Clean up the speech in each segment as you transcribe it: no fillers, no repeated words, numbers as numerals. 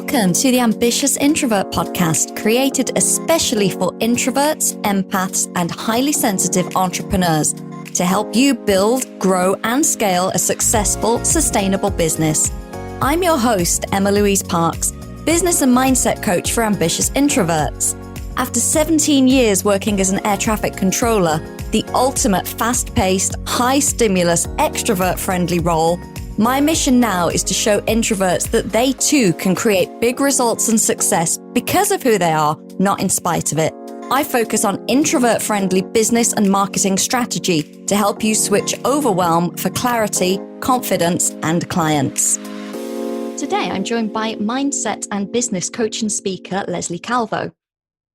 Welcome to the Ambitious Introvert podcast, created especially for introverts, empaths, and highly sensitive entrepreneurs to help you build, grow, and scale a successful, sustainable business. I'm your host, Emma-Louise Parks, business and mindset coach for ambitious introverts. After 17 years working as an air traffic controller, the ultimate fast-paced, high-stimulus, extrovert-friendly role, my mission now is to show introverts that they too can create big results and success because of who they are, not in spite of it. I focus on introvert-friendly business and marketing strategy to help you switch overwhelm for clarity, confidence, and clients. Today, I'm joined by mindset and business coach and speaker, Lesley Calvo.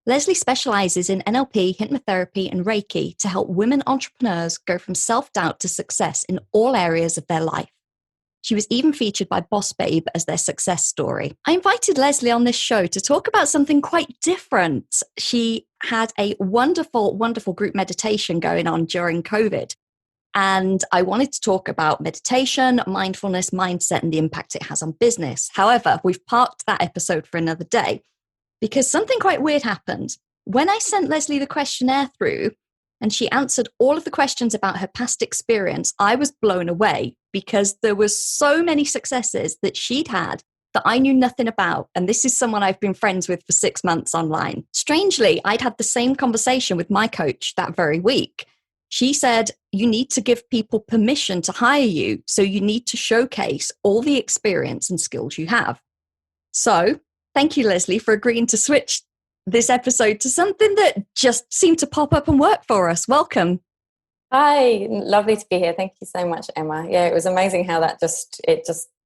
Lesley specializes in NLP, hypnotherapy, and Reiki to help women entrepreneurs go from self-doubt to success in all areas of their life. She was even featured by Boss Babe as their success story. I invited Lesley on this show to talk about something quite different. She had a wonderful, wonderful group meditation going on during COVID. And I wanted to talk about meditation, mindfulness, mindset, and the impact it has on business. However, we've parked that episode for another day because something quite weird happened. When I sent Lesley the questionnaire through, and she answered all of the questions about her past experience, I was blown away because there were so many successes that she'd had that I knew nothing about. And this is someone I've been friends with for 6 months online. Strangely, I'd had the same conversation with my coach that very week. She said, you need to give people permission to hire you. So you need to showcase all the experience and skills you have. So thank you, Lesley, for agreeing to switch this episode to something that just seemed to pop up and work for us. Welcome. Hi, lovely to be here. Thank you so much, Emma. Yeah, it was amazing how that just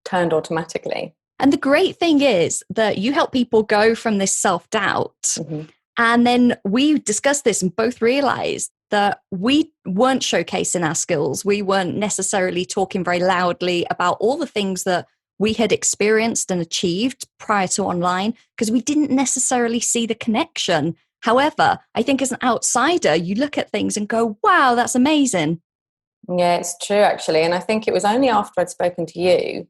turned automatically. And the great thing is that you help people go from this self-doubt. And then we discussed this and both realized that we weren't showcasing our skills. We weren't necessarily talking very loudly about all the things that we had experienced and achieved prior to online because we didn't necessarily see the connection. However, I think as an outsider, you look at things and go, wow, that's amazing. Yeah, it's true, actually. And I think it was only after I'd spoken to you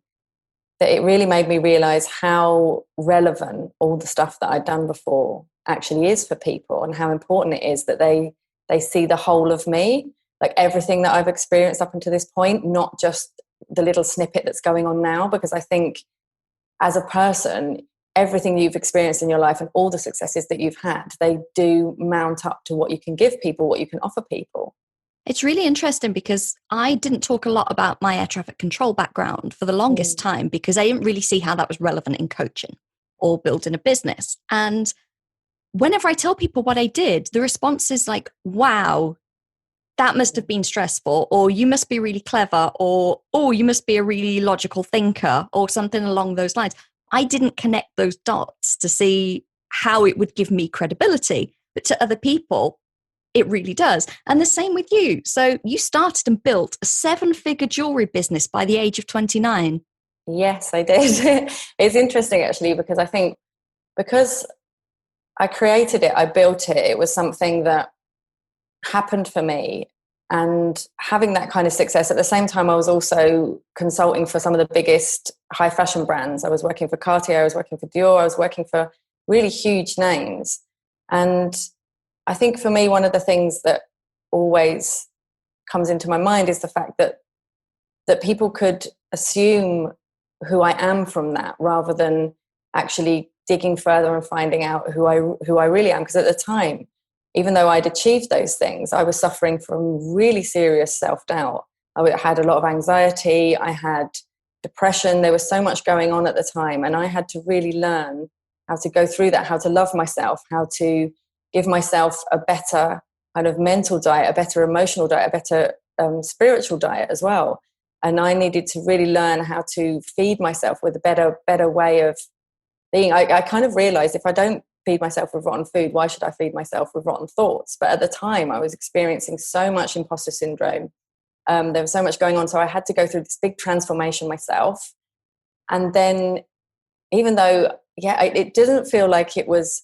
that it really made me realize how relevant all the stuff that I'd done before actually is for people and how important it is that they see the whole of me, like everything that I've experienced up until this point, not just the little snippet that's going on now. Because I think as a person, everything you've experienced in your life and all the successes that you've had, they do mount up to what you can give people, what you can offer people. It's really interesting because I didn't talk a lot about my air traffic control background for the longest time because I didn't really see how that was relevant in coaching or building a business. And whenever I tell people what I did, the response is like, wow, that must have been stressful, or you must be really clever, or, oh, you must be a really logical thinker, or something along those lines. I didn't connect those dots to see how it would give me credibility, but to other people, it really does. And the same with you. So you started and built a 7-figure jewelry business by the age of 29. Yes, I did. It's interesting, actually, because I think because I created it, I built it, it was something that happened for me. And having that kind of success at the same time, I was also consulting for some of the biggest high fashion brands. I was working for Cartier, I was working for Dior, I was working for really huge names. And I think for me, one of the things that always comes into my mind is the fact that people could assume who I am from that rather than actually digging further and finding out who I really am. Because at the time, even though I'd achieved those things, I was suffering from really serious self-doubt. I had a lot of anxiety. I had depression. There was so much going on at the time. And I had to really learn how to go through that, how to love myself, how to give myself a better kind of mental diet, a better emotional diet, a better spiritual diet as well. And I needed to really learn how to feed myself with a better way of being. I kind of realized if I don't feed myself with rotten food, why should I feed myself with rotten thoughts? But at the time I was experiencing so much imposter syndrome. There was so much going on. So I had to go through this big transformation myself. And then even though, it didn't feel like it was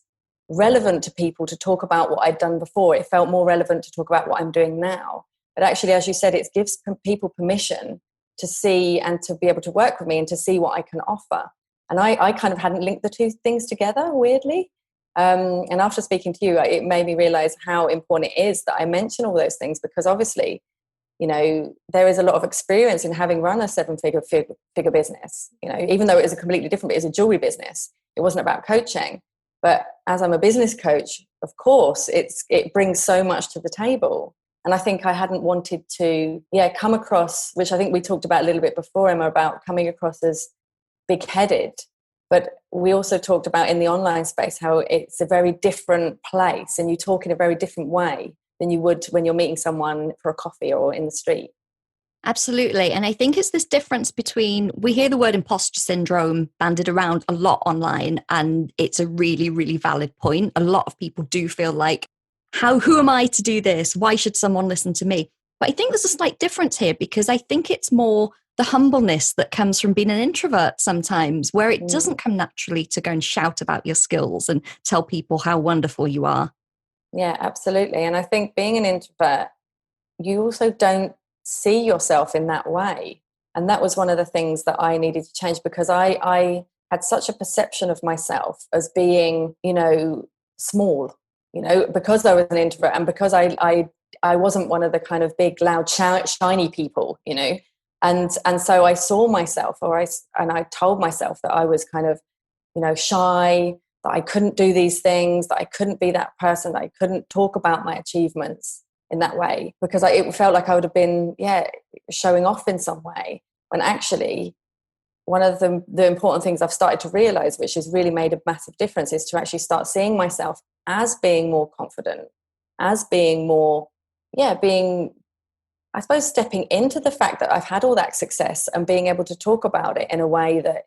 relevant to people to talk about what I'd done before, it felt more relevant to talk about what I'm doing now. But actually, as you said, it gives people permission to see and to be able to work with me and to see what I can offer. And I kind of hadn't linked the two things together, weirdly. And after speaking to you, it made me realize how important it is that I mention all those things, because obviously, you know, there is a lot of experience in having run a seven-figure business, you know, even though it was a completely different, it was a jewelry business. It wasn't about coaching. But as I'm a business coach, of course, it brings so much to the table. And I think I hadn't wanted to, come across, which I think we talked about a little bit before, Emma, about coming across as big-headed. But we also talked about in the online space how it's a very different place and you talk in a very different way than you would when you're meeting someone for a coffee or in the street. Absolutely. And I think it's this difference between, we hear the word imposter syndrome bandied around a lot online, and it's a really, really valid point. A lot of people do feel like, who am I to do this? Why should someone listen to me? But I think there's a slight difference here, because I think it's more the humbleness that comes from being an introvert sometimes, where it doesn't come naturally to go and shout about your skills and tell people how wonderful you are. Yeah, absolutely. And I think being an introvert, you also don't see yourself in that way. And that was one of the things that I needed to change, because I had such a perception of myself as being, you know, small, you know, because I was an introvert and because I wasn't one of the kind of big, loud, shiny people, you know. And so I saw myself, and I told myself that I was kind of, you know, shy, that I couldn't do these things, that I couldn't be that person, that I couldn't talk about my achievements in that way, because it felt like I would have been, showing off in some way. When actually, one of the important things I've started to realize, which has really made a massive difference, is to actually start seeing myself as being more confident, as being more, I suppose, stepping into the fact that I've had all that success and being able to talk about it in a way that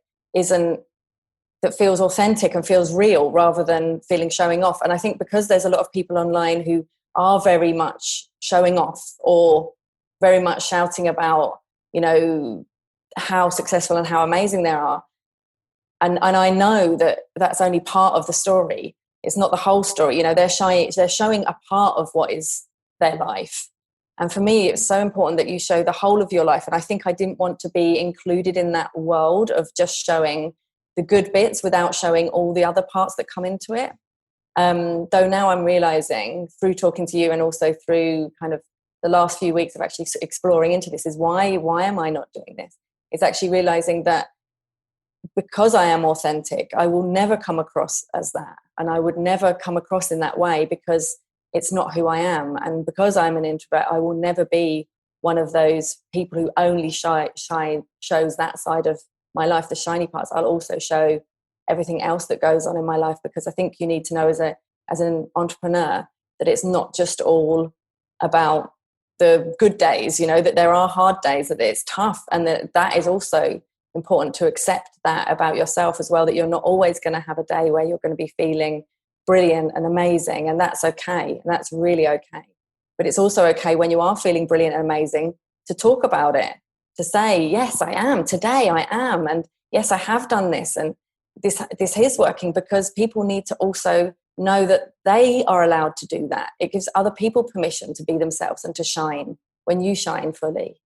feels authentic and feels real, rather than feeling showing off. And I think because there's a lot of people online who are very much showing off or very much shouting about, you know, how successful and how amazing they are. And I know that that's only part of the story. It's not the whole story. You know, they're showing a part of what is their life. And for me, it's so important that you show the whole of your life. And I think I didn't want to be included in that world of just showing the good bits without showing all the other parts that come into it. Though now I'm realizing through talking to you, and also through kind of the last few weeks of actually exploring into this, is why am I not doing this? It's actually realizing that because I am authentic, I will never come across as that. And I would never come across in that way, because it's not who I am. And because I'm an introvert, I will never be one of those people who only shows that side of my life, the shiny parts. I'll also show everything else that goes on in my life, because I think you need to know as an entrepreneur that it's not just all about the good days, you know, that there are hard days, that it's tough, and that is also important to accept that about yourself as well, that you're not always going to have a day where you're going to be feeling brilliant and amazing, and that's okay, and that's really okay. But it's also okay when you are feeling brilliant and amazing to talk about it, to say, yes, I am, today I am, and yes, I have done this, and this is working, because people need to also know that they are allowed to do that. It gives other people permission to be themselves and to shine when you shine fully.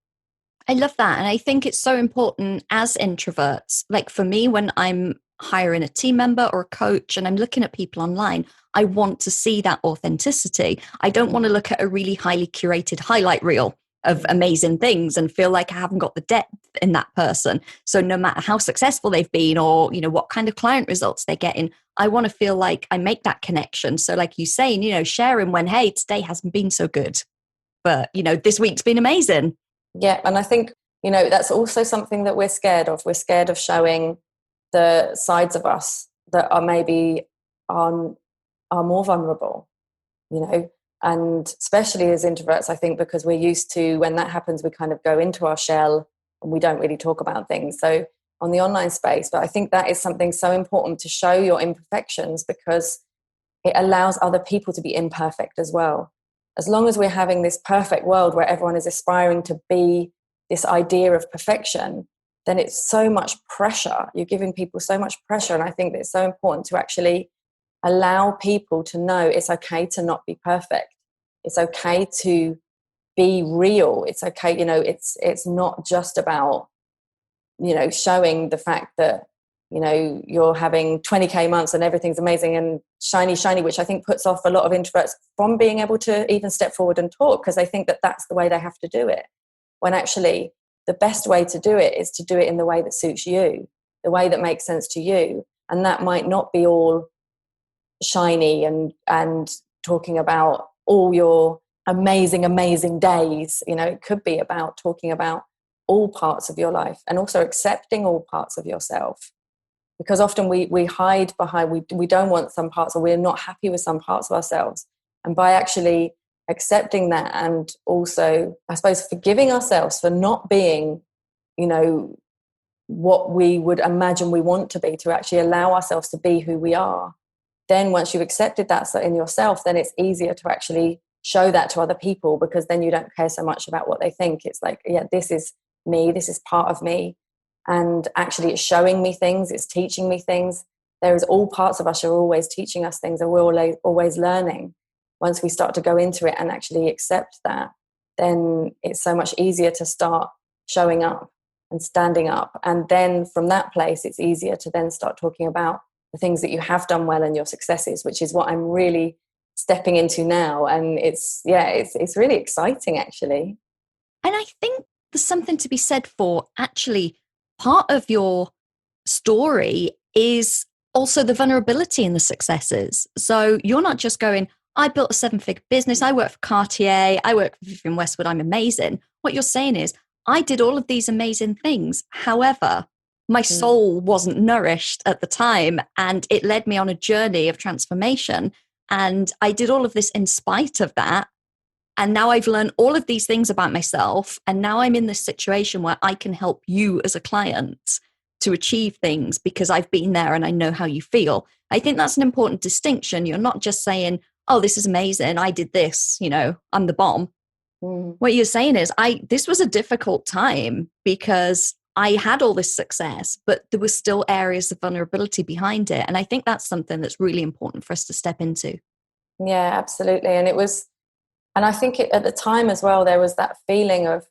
I love that. And I think it's so important as introverts. Like for me, when I'm hiring a team member or a coach and I'm looking at people online, I want to see that authenticity. I don't want to look at a really highly curated highlight reel of amazing things and feel like I haven't got the depth in that person. So no matter how successful they've been, or, you know, what kind of client results they're getting, I want to feel like I make that connection. So like you saying, you know, sharing when, hey, today hasn't been so good, but, you know, this week's been amazing. Yeah, and I think, you know, that's also something that we're scared of. We're scared of showing the sides of us that are maybe are more vulnerable, you know, and especially as introverts, I think, because we're used to, when that happens, we kind of go into our shell and we don't really talk about things. So on the online space, but I think that is something so important, to show your imperfections, because it allows other people to be imperfect as well. As long as we're having this perfect world where everyone is aspiring to be this idea of perfection, then it's so much pressure. You're giving people so much pressure. And I think that it's so important to actually allow people to know it's okay to not be perfect. It's okay to be real. It's okay, you know, it's not just about, you know, showing the fact that you're having 20k months and everything's amazing and shiny, which I think puts off a lot of introverts from being able to even step forward and talk, because they think that that's the way they have to do it, when actually the best way to do it is to do it in the way that suits you, the way that makes sense to you. And that might not be all shiny and talking about all your amazing days. It could be about talking about all parts of your life and also accepting all parts of yourself. Because often we hide behind, we don't want some parts, or we're not happy with some parts of ourselves. And by actually accepting that, and also, I suppose, forgiving ourselves for not being, what we would imagine we want to be, to actually allow ourselves to be who we are. Then once you've accepted that in yourself, then it's easier to actually show that to other people, because then you don't care so much about what they think. It's like, yeah, this is me, this is part of me. And actually it's showing me things, it's teaching me things. There is all parts of us are always teaching us things, and we're always learning. Once we start to go into it and actually accept that, then it's so much easier to start showing up and standing up. And then from that place, it's easier to then start talking about the things that you have done well and your successes, which is what I'm really stepping into now. And it's really exciting, actually. And I think there's something to be said for actually part of your story is also the vulnerability in the successes. So you're not just going, I built a 7-figure business, I work for Cartier, I work for Vivienne Westwood, I'm amazing. What you're saying is, I did all of these amazing things. However, my soul wasn't nourished at the time, and it led me on a journey of transformation. And I did all of this in spite of that. And now I've learned all of these things about myself. And now I'm in this situation where I can help you as a client to achieve things because I've been there and I know how you feel. I think that's an important distinction. You're not just saying, oh, this is amazing, I did this, I'm the bomb. What you're saying is, this was a difficult time because I had all this success, but there were still areas of vulnerability behind it. And I think that's something that's really important for us to step into. Yeah, absolutely. And I think at the time as well, there was that feeling of,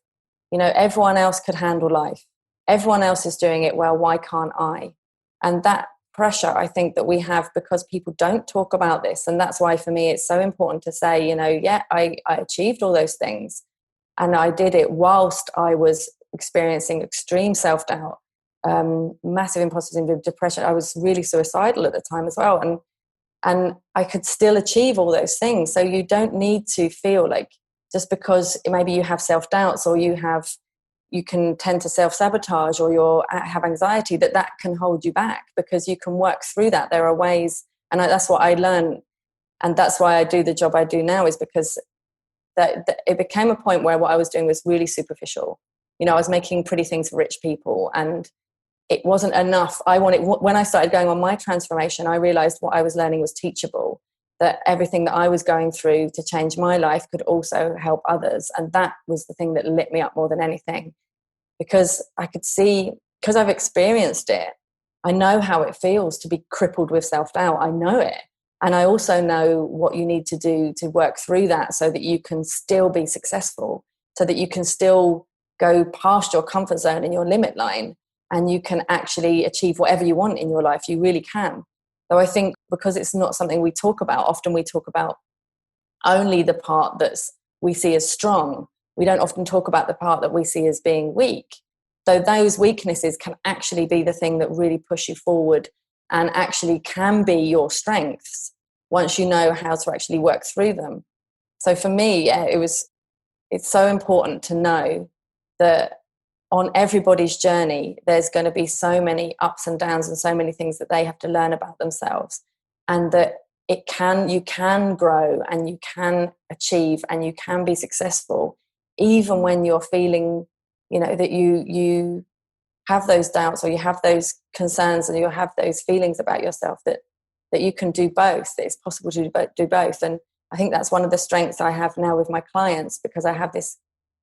everyone else could handle life. Everyone else is doing it well. Why can't I? And that pressure, I think, that we have because people don't talk about this. And that's why for me, it's so important to say, I achieved all those things. And I did it whilst I was experiencing extreme self-doubt, massive imposter syndrome, depression. I was really suicidal at the time as well. And I could still achieve all those things. So you don't need to feel like, just because maybe you have self-doubts or you can tend to self-sabotage or you have anxiety, that can hold you back, because you can work through that. There are ways, and that's what I learned, and that's why I do the job I do now, is because that it became a point where what I was doing was really superficial. I was making pretty things for rich people, and it wasn't enough. When I started going on my transformation, I realized what I was learning was teachable, that everything that I was going through to change my life could also help others. And that was the thing that lit me up more than anything, because I could see, because I've experienced it, I know how it feels to be crippled with self-doubt. I know it. And I also know what you need to do to work through that so that you can still be successful, so that you can still go past your comfort zone and your limit line, and you can actually achieve whatever you want in your life. You really can. So I think because it's not something we talk about, often we talk about only the part that we see as strong. We don't often talk about the part that we see as being weak. So those weaknesses can actually be the thing that really push you forward and actually can be your strengths once you know how to actually work through them. So for me, it's so important to know that on everybody's journey, there's going to be so many ups and downs and so many things that they have to learn about themselves, and that you can grow and you can achieve and you can be successful, even when you're feeling, that you have those doubts or you have those concerns and you have those feelings about yourself, that you can do both, that it's possible to do both. And I think that's one of the strengths I have now with my clients, because I have this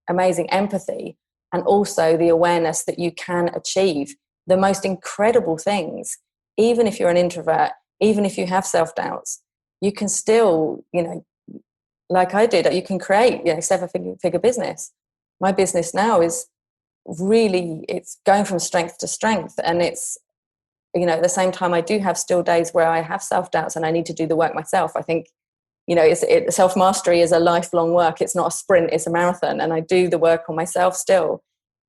amazing empathy and also the awareness that you can achieve the most incredible things. Even if you're an introvert, even if you have self-doubts, you can still, like I did, you can create, 7-figure business. My business now is really, it's going from strength to strength, and it's at the same time, I do have still days where I have self-doubts and I need to do the work myself. I think, self-mastery is a lifelong work. It's not a sprint, it's a marathon. And I do the work on myself still,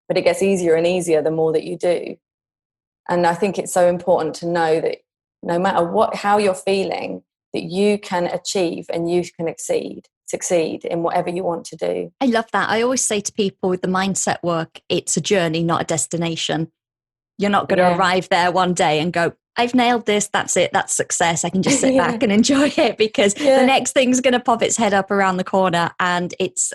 but it gets easier and easier the more that you do. And I think it's so important to know that no matter how you're feeling, that you can achieve and you can succeed in whatever you want to do. I love that. I always say to people with the mindset work, it's a journey, not a destination. You're not going to arrive there one day and go, I've nailed this. That's it. That's success. I can just sit back and enjoy it, because the next thing's going to pop its head up around the corner. And it's,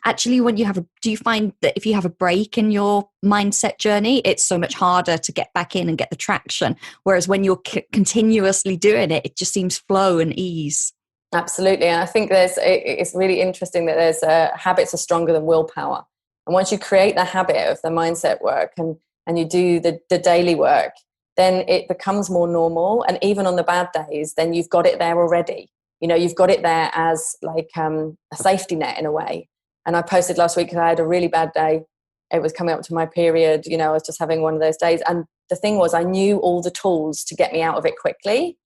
actually when do you find that if you have a break in your mindset journey, it's so much harder to get back in and get the traction. Whereas when you're continuously doing it, it just seems flow and ease. Absolutely. And I think it's really interesting that habits are stronger than willpower. And once you create the habit of the mindset work and you do the daily work, then it becomes more normal. And even on the bad days, then you've got it there already. You've got it there as like a safety net in a way. And I posted last week because I had a really bad day. It was coming up to my period. I was just having one of those days. And the thing was, I knew all the tools to get me out of it quickly,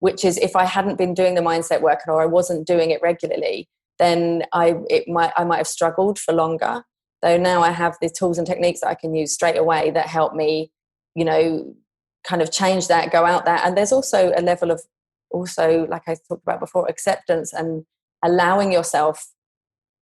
which is if I hadn't been doing the mindset work or I wasn't doing it regularly, then I might have struggled for longer. Though now I have the tools and techniques that I can use straight away that help me, kind of change that, go out there. And there's also a level of like I talked about before, acceptance and allowing yourself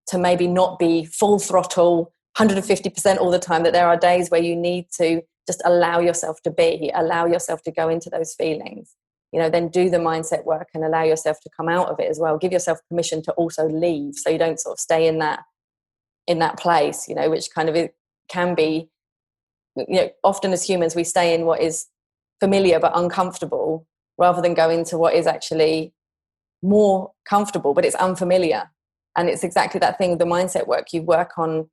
to maybe not be full throttle 150% all the time, that there are days where you need to just allow yourself to go into those feelings. Then do the mindset work and allow yourself to come out of it as well. Give yourself permission to also leave, so you don't sort of stay in that place, which kind of can be, often as humans, we stay in what is familiar but uncomfortable rather than go into what is actually more comfortable, but it's unfamiliar. And it's exactly that thing, the mindset work. You work on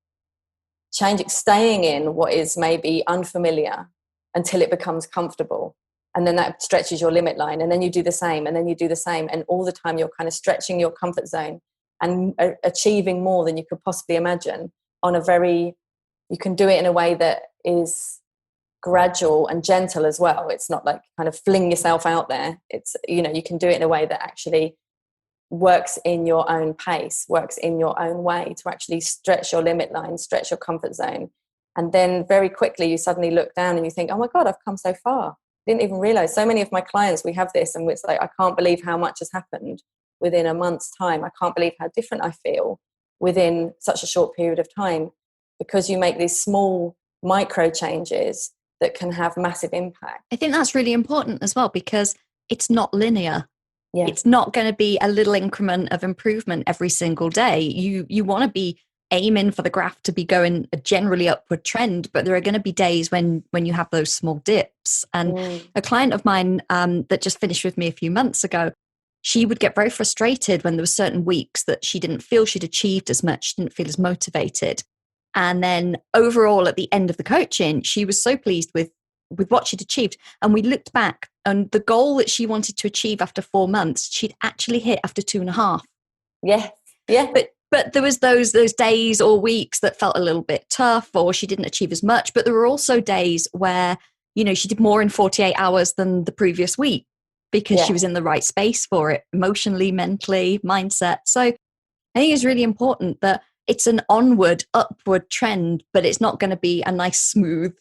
staying in what is maybe unfamiliar until it becomes comfortable. And then that stretches your limit line. And then you do the same, and then you do the same. And all the time you're kind of stretching your comfort zone and achieving more than you could possibly imagine you can do it in a way that is gradual and gentle as well. It's not like kind of fling yourself out there. It's, you can do it in a way that actually works in your own pace, works in your own way to actually stretch your limit line, stretch your comfort zone. And then very quickly you suddenly look down and you think, oh my God, I've come so far. Didn't even realize. So many of my clients, we have this, and it's like, I can't believe how much has happened within a month's time. I can't believe how different I feel within such a short period of time, because you make these small micro changes that can have massive impact. I think that's really important as well, because it's not linear. Yeah. It's not going to be a little increment of improvement every single day. You want to be aiming for the graph to be going a generally upward trend, but there are going to be days when you have those small dips. And a client of mine that just finished with me a few months ago, she would get very frustrated when there were certain weeks that she didn't feel she'd achieved as much, she didn't feel as motivated. And then overall, at the end of the coaching, she was so pleased with what she'd achieved. And we looked back, and the goal that she wanted to achieve after 4 months, she'd actually hit after 2.5. Yeah. Yeah. But there was those days or weeks that felt a little bit tough, or she didn't achieve as much. But there were also days where, she did more in 48 hours than the previous week, because she was in the right space for it, emotionally, mentally, mindset. So I think it's really important that it's an onward, upward trend, but it's not going to be a nice, smooth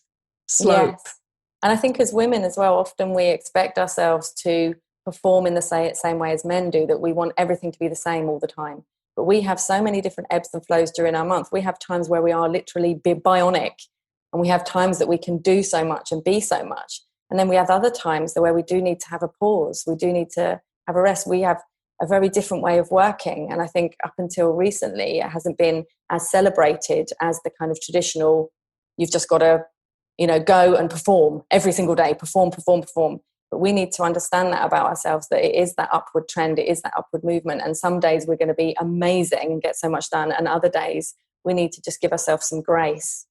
slope. Yes. And I think as women as well, often we expect ourselves to perform in the same way as men do, that we want everything to be the same all the time. But we have so many different ebbs and flows during our month. We have times where we are literally bionic, and we have times that we can do so much and be so much. And then we have other times where we do need to have a pause. We do need to have a rest. We have a very different way of working. And I think up until recently, it hasn't been as celebrated as the kind of traditional, you've just got to, go and perform every single day, perform. But we need to understand that about ourselves, that it is that upward trend, it is that upward movement. And some days we're going to be amazing and get so much done. And other days we need to just give ourselves some grace.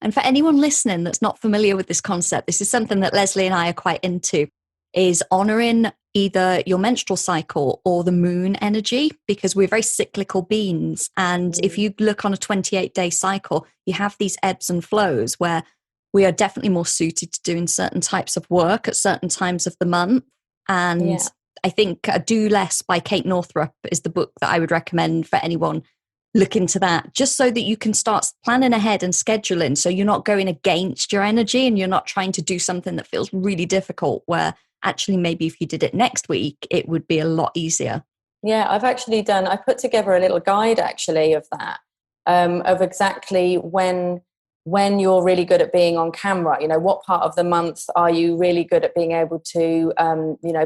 And for anyone listening that's not familiar with this concept, this is something that Lesley and I are quite into, is honouring either your menstrual cycle or the moon energy, because we're very cyclical beings. And if you look on a 28-day cycle, you have these ebbs and flows where we are definitely more suited to doing certain types of work at certain times of the month. And I think Do Less by Kate Northrup is the book that I would recommend for anyone. Look into that, just so that you can start planning ahead and scheduling, so you're not going against your energy and you're not trying to do something that feels really difficult, where actually maybe if you did it next week, it would be a lot easier. Yeah, I put together a little guide actually of that, of exactly when you're really good at being on camera. What part of the month are you really good at being able to,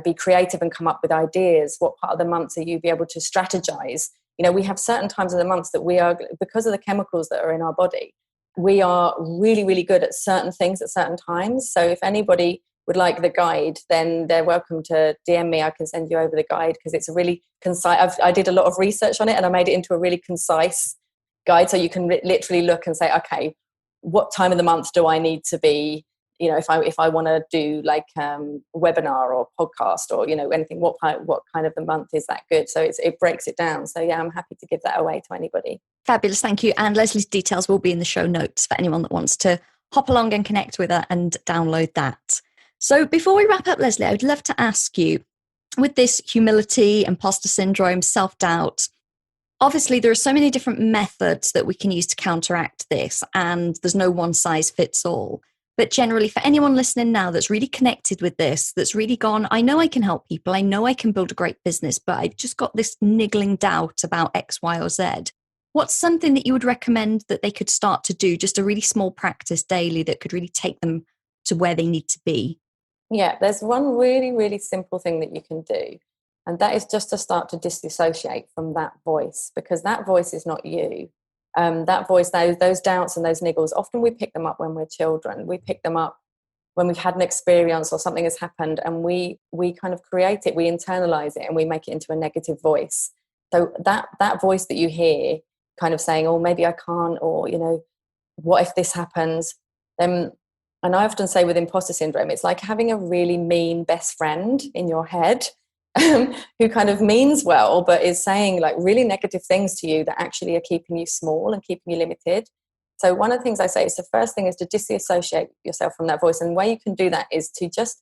be creative and come up with ideas? What part of the month are you be able to strategize? We have certain times of the months that we are, because of the chemicals that are in our body, we are really, really good at certain things at certain times. So if anybody would like the guide, then they're welcome to DM me. I can send you over the guide, because it's a really concise. I did a lot of research on it, and I made it into a really concise guide, so you can literally look and say, okay, what time of the month do I need to be? If I want to do like webinar or podcast or anything, what kind of the month is that good? So it breaks it down. So yeah, I'm happy to give that away to anybody. Fabulous, thank you. And Lesley's details will be in the show notes for anyone that wants to hop along and connect with her and download that. So before we wrap up, Lesley, I would love to ask you, with this humility, imposter syndrome, self-doubt, obviously there are so many different methods that we can use to counteract this, and there's no one size fits all. But generally, for anyone listening now that's really connected with this, that's really gone, I know I can help people, I know I can build a great business, but I've just got this niggling doubt about X, Y, or Z. What's something that you would recommend that they could start to do, just a really small practice daily that could really take them to where they need to be? Yeah, there's one really, really simple thing that you can do. And that is just to start to disassociate from that voice, because that voice is not you. That voice, those doubts and those niggles, often we pick them up when we're children. We pick them up when we've had an experience or something has happened, and we kind of create it, we internalize it, and we make it into a negative voice. So that voice that you hear kind of saying, oh, maybe I can't, or, what if this happens? And I often say with imposter syndrome, it's like having a really mean best friend in your head who kind of means well, but is saying like really negative things to you that actually are keeping you small and keeping you limited. So one of the things I say is the first thing is to disassociate yourself from that voice. And the way you can do that is to just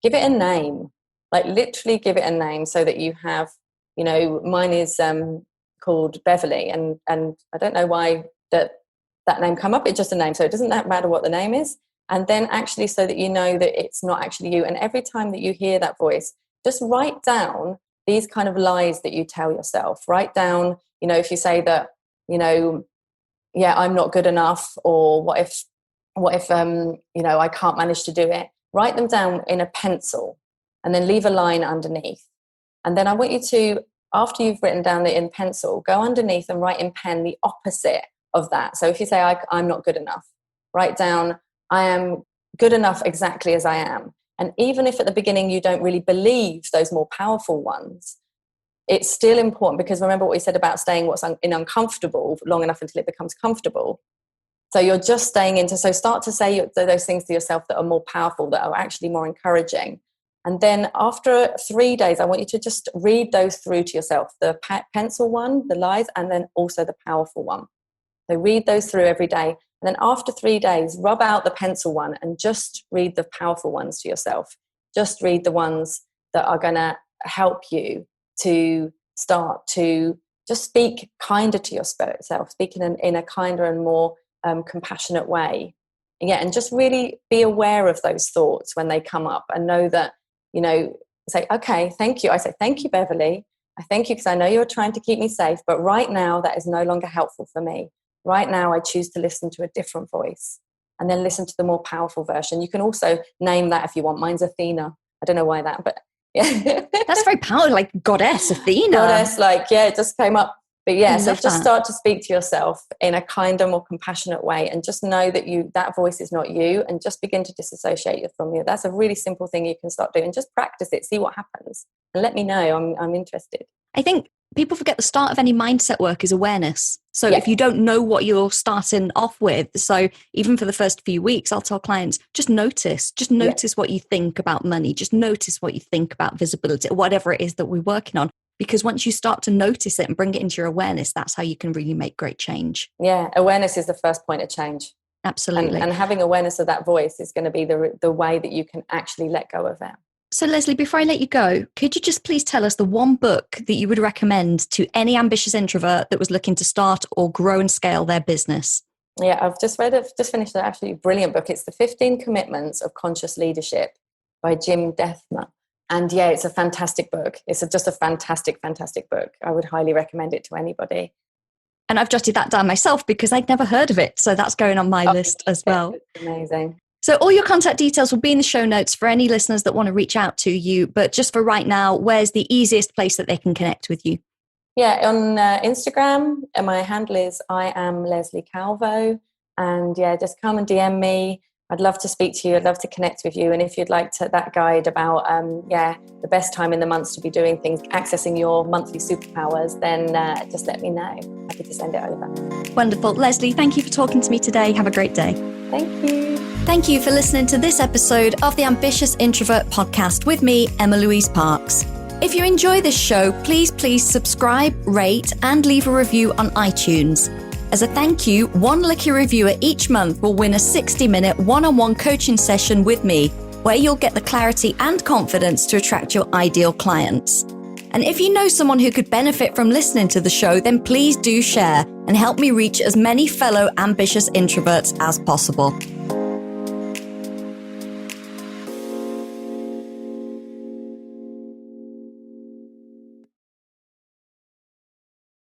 give it a name, like literally give it a name, so that you have, mine is called Beverly. And I don't know why that name come up. It's just a name. So it doesn't matter what the name is. And then actually, so that you know that it's not actually you. And every time that you hear that voice, just write down these kind of lies that you tell yourself. Write down, if you say that, yeah, I'm not good enough, or what if I can't manage to do it. Write them down in a pencil and then leave a line underneath. And then I want you to, after you've written down it in pencil, go underneath and write in pen the opposite of that. So if you say, I'm not good enough, write down, I am good enough exactly as I am. And even if at the beginning you don't really believe those more powerful ones, it's still important, because remember what we said about staying in uncomfortable long enough until it becomes comfortable. So you're just staying into, so start to say those things to yourself that are more powerful, that are actually more encouraging. And then after 3 days, I want you to just read those through to yourself, the pencil one, the lies, and then also the powerful one. So read those through every day. And then after 3 days, rub out the pencil one and just read the powerful ones to yourself. Just read the ones that are going to help you to start to just speak kinder to yourself, speak in a kinder and more compassionate way. And just really be aware of those thoughts when they come up, and know that, say, okay, thank you. I say, thank you, Beverly. I thank you because I know you're trying to keep me safe, but right now that is no longer helpful for me. Right now, I choose to listen to a different voice, and then listen to the more powerful version. You can also name that if you want. Mine's Athena. I don't know why that, but yeah. That's very powerful, like goddess Athena. Goddess, it just came up. But yeah, so just that. start to speak to yourself in a kinder, more compassionate way, and just know that that voice is not you, and just begin to disassociate it from you. That's a really simple thing you can start doing. Just practice it, see what happens, and let me know. I'm interested. I think people forget the start of any mindset work is awareness. So if you don't know what you're starting off with, so even for the first few weeks, I'll tell clients, just notice what you think about money, just notice what you think about visibility, whatever it is that we're working on. Because once you start to notice it and bring it into your awareness, that's how you can really make great change. Yeah, awareness is the first point of change. Absolutely. And having awareness of that voice is going to be the way that you can actually let go of it. So Lesley, before I let you go, could you just please tell us the one book that you would recommend to any ambitious introvert that was looking to start or grow and scale their business? Yeah, I've just finished an absolutely brilliant book. It's The 15 Commitments of Conscious Leadership by Jim Dethmer. And yeah, it's a fantastic book. It's just a fantastic, fantastic book. I would highly recommend it to anybody. And I've jotted that down myself because I'd never heard of it. So that's going on my list as well. It's amazing. So all your contact details will be in the show notes for any listeners that want to reach out to you. But just for right now, where's the easiest place that they can connect with you? Yeah, on Instagram, and my handle is I am Lesley Calvo. And yeah, just come and DM me. I'd love to speak to you. I'd love to connect with you. And if you'd like that guide about, the best time in the months to be doing things, accessing your monthly superpowers, then just let me know. Happy to send it over. Wonderful. Lesley, thank you for talking to me today. Have a great day. Thank you. Thank you for listening to this episode of the Ambitious Introvert podcast with me, Emma-Louise Parks. If you enjoy this show, please subscribe, rate, and leave a review on iTunes. As a thank you, one lucky reviewer each month will win a 60-minute one-on-one coaching session with me, where you'll get the clarity and confidence to attract your ideal clients. And if you know someone who could benefit from listening to the show, then please do share and help me reach as many fellow ambitious introverts as possible.